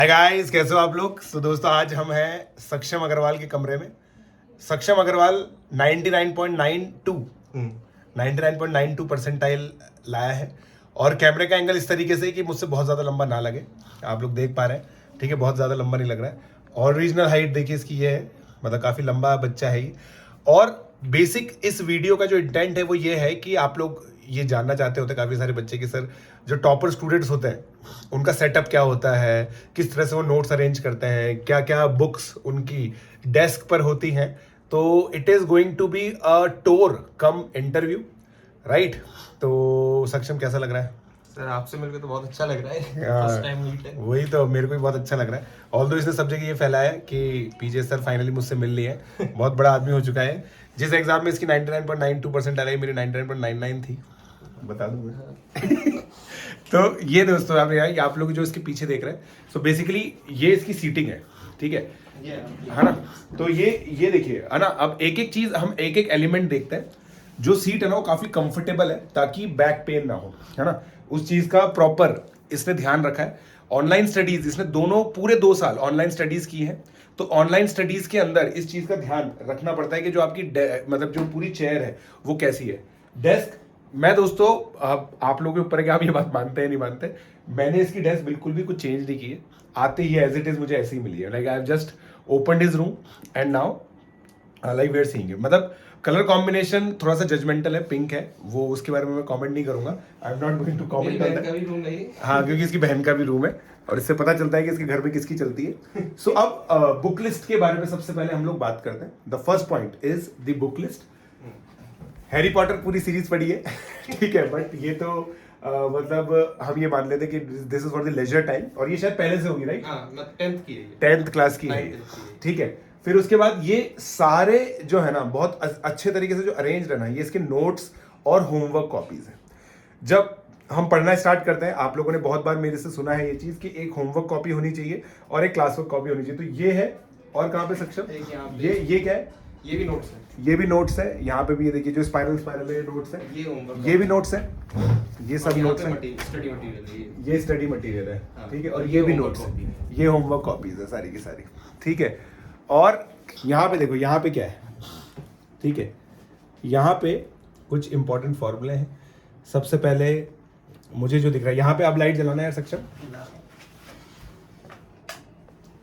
Hi guys, कैसे हो आप लोग। दोस्तों आज हम हैं सक्षम अग्रवाल के कमरे में। सक्षम अग्रवाल 99.92 परसेंटाइल लाया है और कैमरे का एंगल इस तरीके से कि मुझसे बहुत ज़्यादा लंबा ना लगे। आप लोग देख पा रहे हैं, ठीक है, बहुत ज़्यादा लंबा नहीं लग रहा है। ओरिजिनल हाइट देखिए इसकी ये है, मतलब काफ़ी लंबा बच्चा है ये। और बेसिक इस वीडियो का जो इंटेंट है वो ये है कि आप लोग ये जानना चाहते होते काफ़ी सारे बच्चे कि सर जो टॉपर स्टूडेंट्स होते हैं उनका सेटअप क्या होता है, किस तरह से वो नोट्स अरेंज करते हैं, क्या क्या बुक्स उनकी डेस्क पर होती हैं। तो it is going to be a tour cum interview, right. तो सक्षम कैसा लग रहा है? सर आपसे मिलकर तो बहुत अच्छा लग रहा है। फर्स्ट टाइम मीट है। वही तो, मेरे को भी बहुत अच्छा लग रहा है। ऑल्दो इसने सब जगह ये फैलाया कि पीजे सर फाइनली मुझसे मिल लिए हैं, बहुत बड़ा आदमी हो चुका है। जिस एग्जाम में इसकी 99.92% आ रही, मेरी 99.99 थी, बता दूं मैं। तो ये दोस्तों आप लोग जो इसके पीछे देख रहे हैं, तो बेसिकली ये इसकी सीटिंग है, ठीक है ना। तो ये देखिए है ना। अब एक एक चीज हम एक एक एलिमेंट देखते हैं। जो सीट है ना वो काफी कंफर्टेबल है ताकि बैक पेन ना हो, है ना। उस चीज का प्रॉपर इसने ध्यान रखा है। ऑनलाइन स्टडीज इसने दोनों पूरे 2 साल ऑनलाइन स्टडीज की है। तो ऑनलाइन स्टडीज के अंदर इस चीज का ध्यान रखना पड़ता है कि जो आपकी मतलब जो पूरी चेयर है वो कैसी है। डेस्क, मैं दोस्तों आप लोगों के ऊपर है कि आप ये बात मानते हैं नहीं मानते, मैंने इसकी डेस्क बिल्कुल भी कुछ चेंज नहीं की है। आते ही एज इट इज मुझे ऐसी ही मिली है। Like I have just opened his room and now like we are seeing it. मतलब कलर कॉम्बिनेशन थोड़ा सा जजमेंटल है, पिंक है वो, उसके बारे में मैं कमेंट नहीं करूंगा। I am not going to comment on that. हाँ, क्योंकि इसकी बहन का भी रूम है और इससे पता चलता है कि इसके घर में किसकी चलती है। सो अब बुक लिस्ट के बारे में सबसे पहले हम लोग बात करते हैं। The first point is the book list. Harry Potter पूरी सीरीज पढ़ी है, ठीक है, बट ये तो मतलब हम ये मान लेते कि this is for the leisure time, और ये शायद पहले से होगी, राइट। हाँ, 10th की है ये। 10th क्लास की है, ठीक है। फिर उसके बाद ये सारे जो है ना बहुत अच्छे तरीके से जो अरेंज रहना, ये इसके नोट्स और होमवर्क कॉपीज है। जब हम पढ़ना स्टार्ट करते हैं, आप लोगों ने बहुत बार मेरे से सुना है ये चीज कि एक होमवर्क कॉपी होनी चाहिए और एक क्लास वर्क कॉपी होनी चाहिए। तो ये है, और कहाँ पे सक्षम, ये क्या है? ये भी नोट्स है। ये भी नोट्स है। यहाँ पे भी ये देखिए जो स्पाइरल है, ये नोट्स है। ये होमवर्क, ये भी नोट्स है। ये सब नोट्स है। स्टडी मटेरियल है ये स्टडी मटेरियल है, हाँ, ठीक है। और ये भी नोट्स है, ये होमवर्क कॉपीज है सारी की सारी, ठीक है। और यहाँ पे देखो, यहाँ पे क्या है, ठीक है। यहाँ पे कुछ इंपॉर्टेंट फॉर्मूले हैं। सबसे पहले मुझे जो दिख रहा है यहाँ पे, अब लाइट जलाना है सक्षम,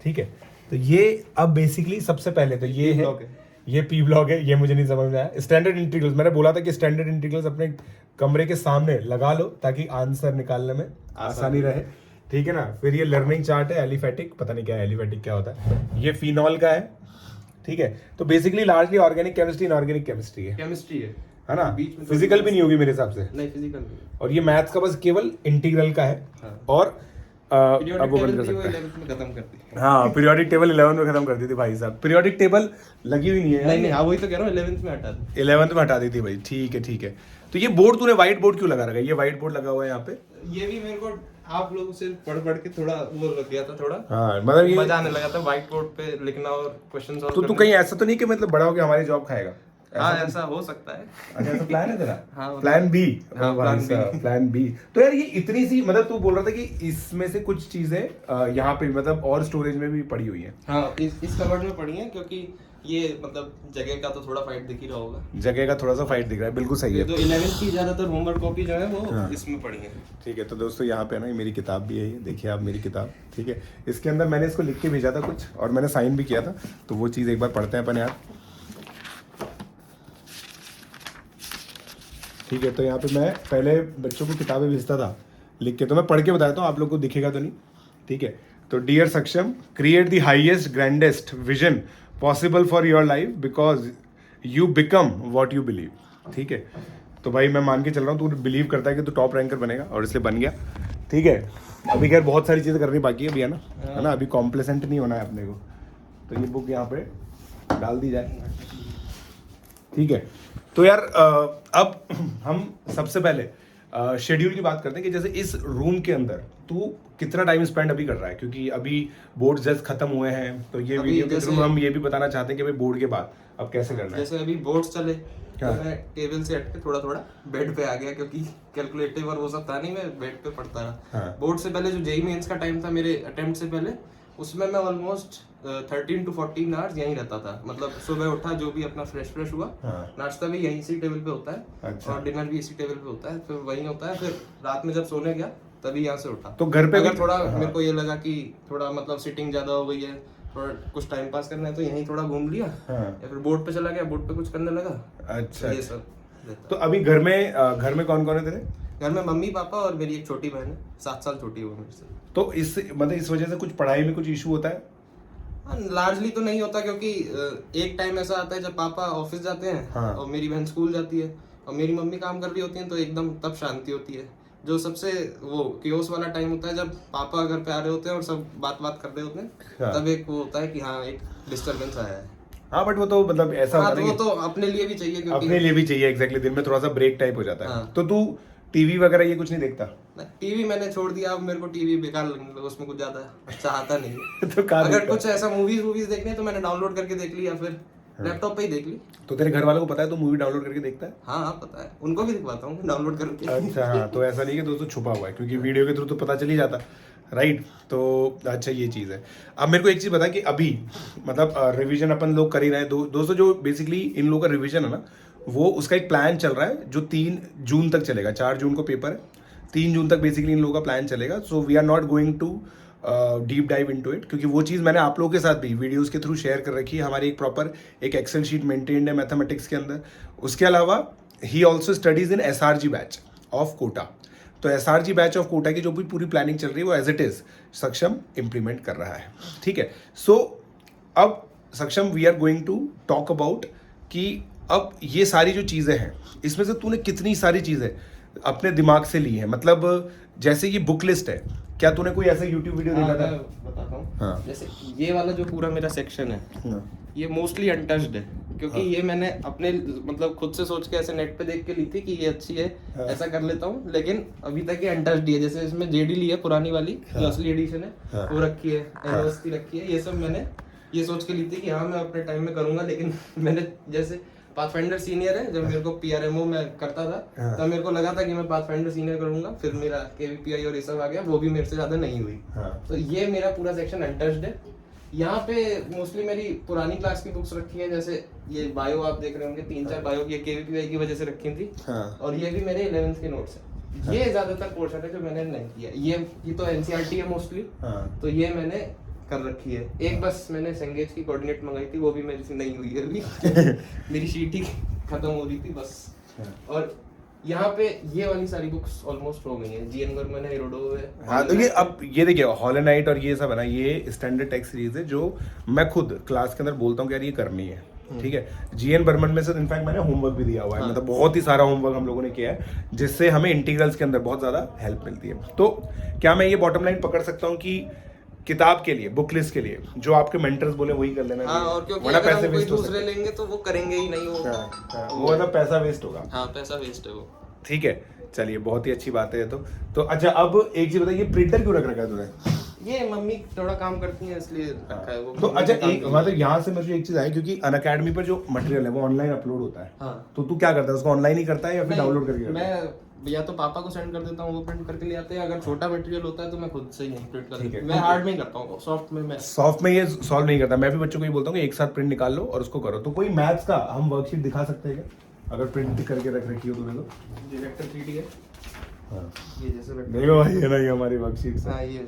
ठीक है। तो ये अब बेसिकली सबसे पहले तो ये है, ये पी ब्लॉक है। ये मुझे नहीं समझ में आया। स्टैंडर्ड इंटीग्रल्स, मैंने बोला था कि स्टैंडर्ड इंटीग्रल्स अपने कमरे के सामने लगा लो ताकि आंसर निकालने में आसानी रहे, ठीक है ना। फिर ये लर्निंग चार्ट है, एलिफेटिक, पता नहीं क्या है एलिफेटिक क्या होता है। ये फिनॉल का है, ठीक है। तो basically largely organic chemistry, inorganic chemistry है ना। फिजिकल भी नहीं होगी मेरे हिसाब से, नहीं फिजिकल नहीं। और ये मैथ्स का बस केवल इंटीग्रल का है। हाँ। और अब वो बंद कर सकते हैं। 11th में खत्म कर दी। हाँ, पीरियोडिक टेबल 11 में खत्म कर दी थी भाई साहब। पीरियोडिक टेबल लगी हुई नहीं है। नहीं, हाँ वही तो कह रहा हूँ, 11th में हटा दी। 11th में हटा दी थी भाई, ठीक है, ठीक है। तो ये बोर्ड तूने व्हाइट बोर्ड क्यों लगा रखा है? ये व्हाइट बोर्ड लगा हुआ है यहाँ पे। ये भी मेरे को आप लोगों से पढ़ के थोड़ा वो लग गया था, थोड़ा हाँ, मतलब ये मजा आने लगा था व्हाइट बोर्ड पे लिखना और क्वेश्चन सॉल्व तो तू करना। कहीं ऐसा तो नहीं कि मतलब बड़ा होके हमारी जॉब खाएगा? हाँ ऐसा हो सकता है। अच्छा, ऐसा प्लान है तेरा? हाँ, प्लान बी। हाँ, प्लान बी। तो यार ये इतनी सी, मतलब तू बोल रहा था कि इसमें से कुछ चीजें यहाँ पे मतलब और स्टोरेज में भी पड़ी हुई है। हाँ, इस कवर्ड में पड़ी है, क्योंकि ये मतलब जगह का तो थोड़ा फाइट दिख ही रहा होगा। जगह का थोड़ा सा फाइट दिख रहा है, बिल्कुल सही है। तो 11th की ज्यादातर होमवर्क कॉपी जो है वो हाँ। इसमें पड़ी है। ठीक है। तो दोस्तों यहाँ पे ना ये मेरी किताब भी है, ये देखिए आप मेरी किताब, ठीक है। इसके अंदर मैंने इसको लिख के भेजा था कुछ, और मैंने साइन भी किया था। तो वो चीज़ एक बार पढ़ते हैं अपन यार, ठीक है। तो यहाँ पे मैं पहले बच्चों को किताबें भेजता था लिख के, तो मैं पढ़ के बताता हूँ, आप लोग को दिखेगा तो नहीं, ठीक है। तो डियर सक्षम, create the highest grandest vision possible for your life because you become what you believe, ठीक है। तो भाई मैं मान के चल रहा हूँ तू बिलीव करता है कि तू टॉप रैंकर बनेगा, और इसलिए बन गया, ठीक है। अभी खैर बहुत सारी चीज़ें करनी बाकी है अभी, है ना, अभी कॉम्प्लेसेंट नहीं होना है अपने को। तो ये बुक यहाँ पे डाल दी जाए, ठीक है। तो यार अब हम सबसे पहले शेड्यूल की बात करते हैं कि जैसे इस रूम के अंदर तू कितना टाइम स्पेंड अभी कर रहा है, क्योंकि अभी बोर्ड जस्ट खत्म हुए हैं, तो ये अभी वीडियो के जैसे- थ्रू हम ये भी बताना चाहते हैं कि भाई बोर्ड के बाद अब कैसे करना है। जैसे अभी बोर्ड्स चले तो हाँ। मैं टेबल से हट के थोड़ा थोड़ा बेड पे आ गया, क्योंकि कैलकुलेटिव और वो सब था नहीं, मैं बेड पे पढ़ता रहा। हाँ। बोर्ड से पहले जो जेई मेंस का टाइम था मेरे अटेम्प्ट से पहले, उसमें मैं ऑलमोस्ट 13 to 14 आवर्स यहीं रहता था। मतलब सुबह उठा, जो भी अपना फ्रेश हुआ, हाँ। नाश्ता भी यहीं इसी टेबल पे होता है अच्छा। और डिनर भी इसी टेबल पे होता है, फिर वहीं होता है। फिर रात में जब सोने गया तभी यहाँ से उठा। तो घर पे अगर भी- थोड़ा हाँ। मेरे को ये लगा कि थोड़ा मतलब सिटिंग ज्यादा हो गई है, थोड़ा कुछ टाइम पास करना है, तो यहीं थोड़ा घूम लिया, हाँ। या फिर बोर्ड पे चला गया, बोर्ड पे कुछ करने लगा। अच्छा। ये सब रहता तो अभी घर में कौन कौन है तेरे? है। घर में मम्मी पापा और मेरी एक छोटी बहन है, 7 साल छोटी है वो मेरे से। तो इस मतलब इस वजह से कुछ पढ़ाई में कुछ इशू होता है? लार्जली तो नहीं होता, क्योंकि एक टाइम ऐसा आता है जब पापा ऑफिस जाते हैं हाँ। और मेरी बहन स्कूल जाती है और मेरी मम्मी काम कर रही होती है, तो एकदम तब शांति होती है। जो सबसे वो कियोस वाला टाइम होता है जब पापा घर पे आ रहे होते हैं और सब बात कर रहे होते हैं, हाँ। तब एक वो होता है कि हाँ एक डिस्टरबेंस आया है। हाँ, बट वो तो मतलब ऐसा हाँ, होता तो है वो तो अपने लिए भी चाहिए, कि क्योंकि अपने लिए भी चाहिए। एग्जैक्टली, दिन में थोड़ा सा ब्रेक टाइप हो जाता है। हाँ। तो तू टीवी वगैरह ये कुछ नहीं देखता? टीवी मैंने छोड़ दिया। अब मेरे को टीवी बेकार लगने लगा, उसमें कुछ ज्यादा अच्छा आता नहीं है। तो कहाँ अगर देखता? कुछ ऐसा मूवीज देखने हैं तो मैंने डाउनलोड करके देख ली, या फिर लैपटॉप पे ही देख ली। तो तेरे घर वालों को पता है तू मूवी डाउनलोड करके देखता है? हाँ पता है, उनको भी दिखवाता हूँ डाउनलोड करके। अच्छा, हाँ, तो ऐसा नहीं कि दोस्तों छुपा हुआ है, क्योंकि वीडियो के थ्रू तो पता चल ही जाता, राइट? तो अच्छा, ये चीज़ है। अब मेरे को एक चीज़ बता कि अभी मतलब रिवीजन अपन लोग कर ही रहे हैं। दोस्तों, जो बेसिकली इन लोगों का रिवीजन है ना, वो उसका एक प्लान चल रहा है जो 3 जून तक चलेगा। 4 जून को पेपर है, 3 जून तक बेसिकली इन लोगों का प्लान चलेगा। So we are not going to deep dive into it, क्योंकि वो चीज़ मैंने आप लोगों के साथ भी वीडियोस के थ्रू शेयर कर रखी है। हमारी एक प्रॉपर एक एक्सेल शीट मेंटेन्ड है मैथमेटिक्स के अंदर। उसके अलावा ही also studies in SRG batch of Kota. तो SRG बैच ऑफ कोटा की जो भी पूरी प्लानिंग चल रही है वो as it is Saksham implement कर रहा है, ठीक है? सो अब Saksham, we are going to talk about कि अब ये सारी जो चीज़ें हैं, इसमें से तूने कितनी सारी चीज़ें अपने दिमाग से ली है। मतलब जैसे ये बुक लिस्ट है, क्या तूने कोई ऐसा यूट्यूब वीडियो देखा था? मैं बताता हूँ। हाँ। जैसे ये वाला जो पूरा मेरा सेक्शन है, हाँ। ये मोस्टली अनटच्ड है, क्योंकि हाँ। ये मैंने अपने मतलब खुद से सोच के ऐसे नेट पे देख के ली थी कि ये अच्छी है, हाँ। ऐसा कर लेता हूँ, लेकिन अभी तक ये अनटच्ड ही है। जैसे इसमें जेडी ली है पुरानी वाली, जो हाँ। असली एडिशन है, हाँ। वो रखी है, एनओएस की रखी है। ये सब मैंने ये सोच के ली थी कि हाँ मैं अपने टाइम में करूंगा, लेकिन मैंने जैसे पाथफाइंडर सीनियर है, जब मेरे को PRMO में करता था, हाँ। तब मेरे को लगा था कि मैं पाथफाइंडर सीनियर करूंगा, फिर मेरा KVPI और ये सब आ गया, वो भी मेरे से ज्यादा नहीं हुई। हाँ। तो ये मेरा पूरा सेक्शन अनटच्ड है। यहाँ पे मोस्टली मेरी पुरानी क्लास की बुक्स रखी हैं, जैसे ये बायो आप देख रहे होंगे, 3-4 बायो की KVPI की वजह से रखी थी, हाँ। और ये भी मेरे 11th के नोट्स हैं। ये ज्यादातर पोर्शन है जो मैंने नहीं किया। ये तो NCERT है मोस्टली, हाँ। तो ये मैंने कर रखी है। एक बस मैंने संगेज की कोऑर्डिनेट मंगाई थी, वो भी मेरी से नहीं हुई है अभी। मेरी शीट ही खत्म हो रही थी बस। और यहाँ पे ये वाली सारी बुक्स ऑलमोस्ट हो गई हैं। GN वर्मन है, हेरोडो है। हाँ, तो ये अब ये देखिए हॉलोनाइट और ये सब है ना, ये स्टैंडर्ड टेक्स्ट सीरीज है जो मैं खुद क्लास के अंदर बोलता हूँ कि यार ये करनी है, ठीक है? GN बर्मन में से इनफैक्ट मैंने होमवर्क भी दिया हुआ है। हाँ। मतलब बहुत ही सारा होमवर्क हम लोगों ने किया है, जिससे हमें इंटीग्रल्स के अंदर बहुत ज़्यादा हेल्प मिलती है। तो क्या मैं ये बॉटम लाइन पकड़ सकता हूँ कि किताब के लिए, बुक लिस्ट के लिए जो आपके मेंटर्स बोले वही कर लेना हाँ, चाहिए, और क्योंकि वरना अगर पैसे हम कोई वेस्ट हो दूसरे सकते हैं। लेंगे तो वो करेंगे ही नहीं, वो हाँ, वो मतलब पैसा वेस्ट होगा। हाँ, पैसा वेस्ट है वो। ठीक है, चलिए, बहुत ही अच्छी बात है ये तो अच्छा, अब एक चीज बताइए, प्रिंटर क्यों रख रखा है तूने? ये मम्मी थोड़ा काम करती है इसलिए रखा है वो। तो अच्छा, काम एक करती मतलब यहाँ से मुझे एक चीज आई, क्योंकि अनअकैडमी पर जो मटेरियल है वो ऑनलाइन अपलोड होता है। हाँ। तो तू क्या करता है, उसको ऑनलाइन ही करता है या फिर नहीं, डाउनलोड करके करता है? मैं या तो पापा को सेंड कर देता हूँ, वो प्रिंट करके ले आते हैं। अगर छोटा मटेरियल होता है तो मैं खुद से ही प्रिंट कर ठीक देता है। हूँ। मैं हार्ड में ही करता हूँ, सॉफ्ट में मैं सॉफ्ट में ये सॉल्व नहीं करता। मैं भी बच्चों को ये बोलता हूँ कि एक साथ प्रिंट निकाल लो और उसको करो। तो कोई मैथ्स का हम वर्कशीट दिखा सकते हैं क्या, अगर प्रिंट करके रख रखी हो तूने तो? ये वेक्टर 3D है। हाँ, ये जैसे वेक्टर, देखो भाई, ये नहीं हमारी वर्कशीट से। हाँ ये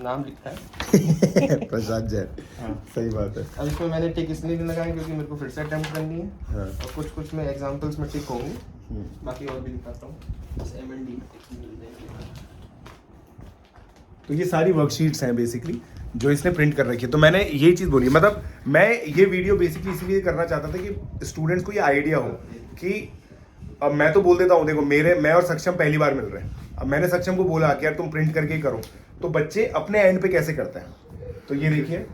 नाम लिखा है। प्रसाद जैन। हाँ। सही बात है। अब इसमें मैंने टिक इसलिए नहीं लगाए क्योंकि मेरे को फिर से अटेम्प्ट करनी है, हाँ। और कुछ कुछ में एग्जांपल्स में टिक होंगे, बाकी और भी दिखाता हूँ। बस MND तो ये सारी वर्कशीट्स हैं बेसिकली जो इसने प्रिंट कर रखी है। तो मैंने ये चीज़ बोली, मतलब मैं ये वीडियो बेसिकली इसलिए करना चाहता था कि स्टूडेंट्स को ये आइडिया हो कि अब मैं तो बोल देता हूँ, देखो मैं और सक्षम पहली बार मिल रहे हैं। अब मैंने सक्षम को बोला कि यार तुम प्रिंट करके ही करो, तो बच्चे अपने एंड पे कैसे करते हैं। तो ये देखिए,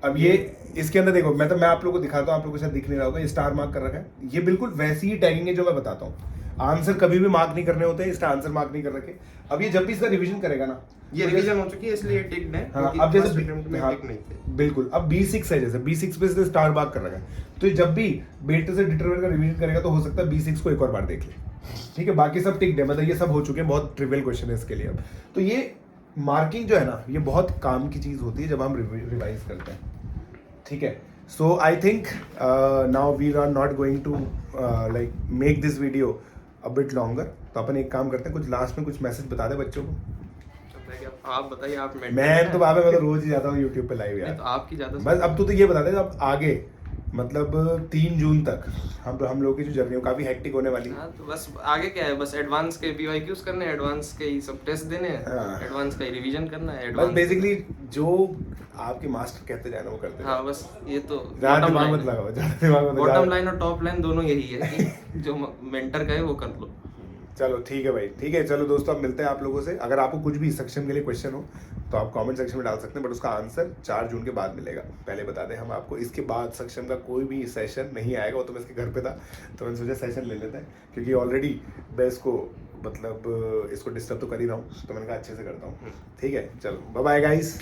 अब ये इसके अंदर देखो, मैं आप लोगों को दिखाता हूँ, आप लोगों को शायद दिख नहीं रहा होगा, ये स्टार मार्क कर रखा है। ये बिल्कुल वैसी ही टैगिंग है जो मैं बताता हूँ। आंसर कभी भी मार्क नहीं करने होते, इसका आंसर मार्क नहीं कर रखे। अब ये जब भी इसका रिवीजन करेगा ना, ये रिवीजन हो चुकी है इसलिए टिक्ड है। हाँ, क्योंकि अब जैसे first attempt में हाँ, टिक नहीं थे। बिल्कुल। अब B6 है, जैसे B6 पे इसने स्टार मार्क कर रखा है, तो ये जब भी बेटे से डिटरमिनेंट का रिवीजन करेगा तो हो सकता है B6 को एक और बार देख ले। ठीक है, बाकी सब टिक है, मतलब ये सब हो चुके हैं, बहुत ट्रिवियल क्वेश्चन है इसके लिए। अब तो ये मार्किंग जो है ना, ये बहुत काम की चीज होती है जब हम रिवाइज करते हैं। ठीक है, so I think now we are not going to like make this video a bit longer. तो अपन एक काम करते हैं, कुछ लास्ट में कुछ मैसेज बता दे बच्चों को। आप बताइए, आप मैं तो बाबा, मैं तो रोज ही जाता हूँ यूट्यूब पे लाइव यार। तो आपकी ज्यादा बस अब तो ये बता दे, अब आगे मतलब 3 जून तक हम लोग की जो जर्नी हो काफी हेक्टिक होने वाली है। हाँ, तो बस आगे क्या है, बस एडवांस के PYQs करने हैं, एडवांस के ही सब टेस्ट देने हैं, हाँ। एडवांस का ही रिवीजन करना है, बस एडवांस। बेसिकली जो आपके मास्टर कहते जाए ना वो करते हाँ, बस ये तो ज्यादा दिमाग मत लगाओ, ज्यादा दिमाग मत बॉटम लगाओ। लाइन और टॉप लाइन दोनों यही है कि जो मेंटर का है वो कर लो। चलो ठीक है भाई, ठीक है। चलो दोस्तों, अब मिलते हैं आप लोगों से। अगर आपको कुछ भी सक्षम के लिए क्वेश्चन हो तो आप कमेंट सेक्शन में डाल सकते हैं, बट उसका आंसर 4 जून के बाद मिलेगा। पहले बता दें हम आपको, इसके बाद सक्षम का कोई भी सेशन नहीं आएगा। वो तो मैं इसके घर पे था, तो मैंने सोचा सेशन ले लेते हैं, क्योंकि ऑलरेडी मैं इसको मतलब इसको डिस्टर्ब तो कर ही रहा हूँ, तो मैंने कहा अच्छे से करता हूँ। ठीक है, चलो बाय बाय गाइस।